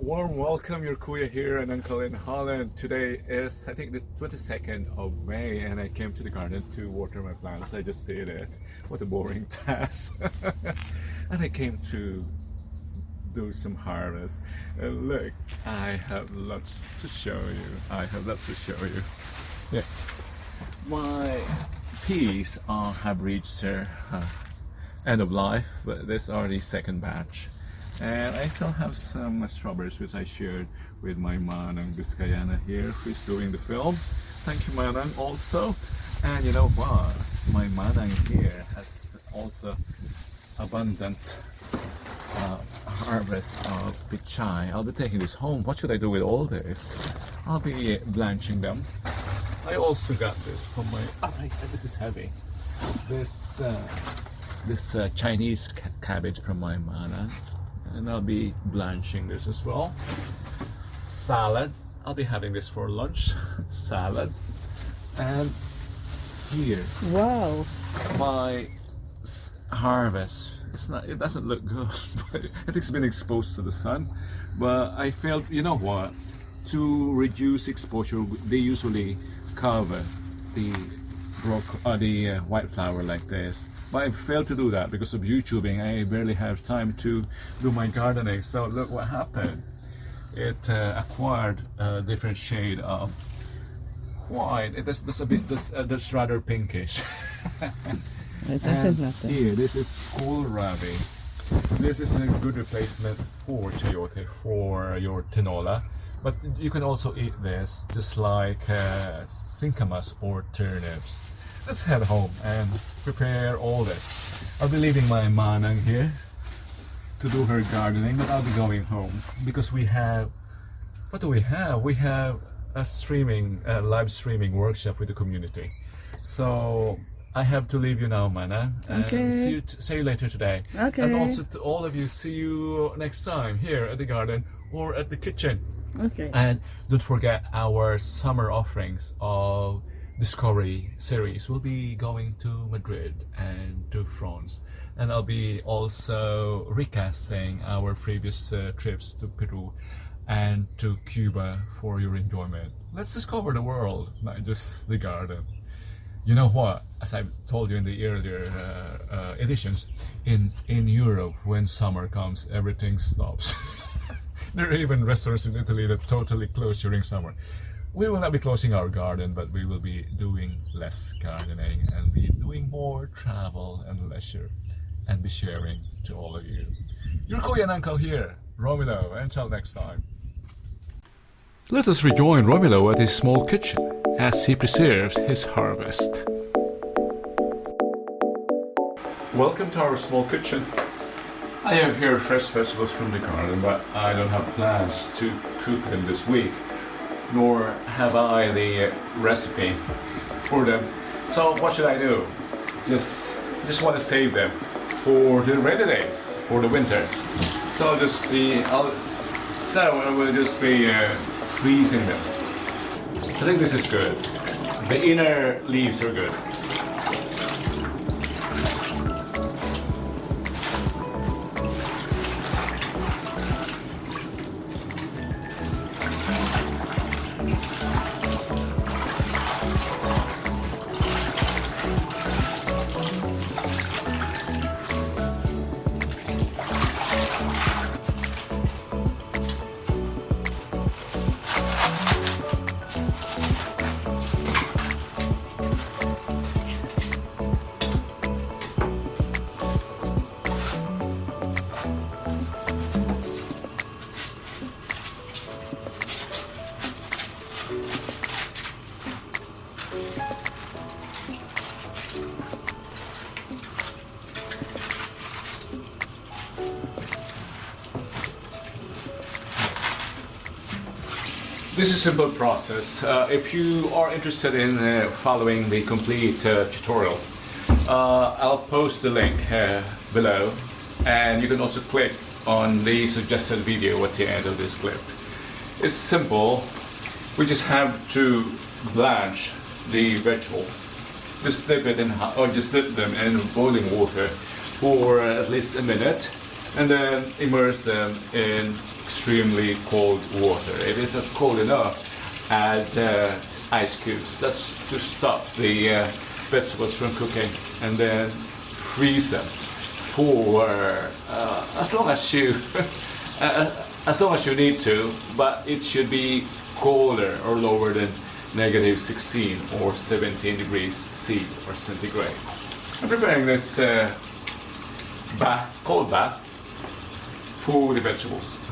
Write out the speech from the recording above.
Warm welcome, your Kuya here and Uncle in Holland. Today is, I think, the 22nd of May, and I came to the garden to water my plants. I just said it. What a boring task. And I came to do some harvest. And look, I have lots to show you. Yeah. My peas have reached their end of life, but this is already second batch. And I still have some strawberries which I shared with my Manang Biscayana here, who's doing the film. Thank you, Manang, also. And you know what? My Manang here has also abundant harvest of pechay. I'll be taking this home. What should I do with all this? I'll be blanching them. I also got this from my... this is heavy. This Chinese cabbage from my Manang. And I'll be blanching this as well. Salad. I'll be having this for lunch. Salad. And here. Wow. My harvest. It doesn't look good. But I think it's been exposed to the sun. But I felt, you know what? To reduce exposure, they usually cover the white flour like this. But I failed to do that because of YouTubing. I barely have time to do my gardening. So look what happened. It acquired a different shade of white. That's a bit, that's rather pinkish. It doesn't matter. Here, this is kohlrabi. This is a good replacement for chayote, for your tinola. But you can also eat this just like sinkamas or turnips. Let's head home and prepare all this. I'll be leaving my Manang here to do her gardening, but I'll be going home because we have, what do we have? We have a live streaming workshop with the community. So I have to leave you now, Manang. And okay. See you later today. Okay. And also to all of you, see you next time here at the garden or at the kitchen. Okay. And don't forget our summer offerings of Discovery series. We'll be going to Madrid and to France, and I'll be also recasting our previous trips to Peru and to Cuba for your enjoyment. Let's discover the world, not just the garden. You know what? As I've told you in the earlier editions, in Europe, when summer comes, everything stops. There are even restaurants in Italy that totally close during summer. We will not be closing our garden, but we will be doing less gardening and be doing more travel and leisure and be sharing to all of you. Your Kuya and Uncle here, Romilo. Until next time. Let us rejoin Romilo at his small kitchen as he preserves his harvest. Welcome to our small kitchen. I have here fresh vegetables from the garden, but I don't have plans to cook them this week, nor have I the recipe for them. So what should I do? Just want to save them for the rainy days, for the winter. So I will just be freezing them. I think this is good. The inner leaves are good. This is a simple process. If you are interested in following the complete tutorial, I'll post the link below, and you can also click on the suggested video at the end of this clip. It's simple. We just have to blanch the vegetable. Just dip it in, or just dip them in boiling water for at least a minute, and then immerse them in extremely cold water. If it's not cold enough, add ice cubes. That's to stop the vegetables from cooking, and then freeze them for as long as you as long as you need to, but it should be colder or lower than negative 16 or 17 degrees C or centigrade. I'm preparing this cold bath for the vegetables.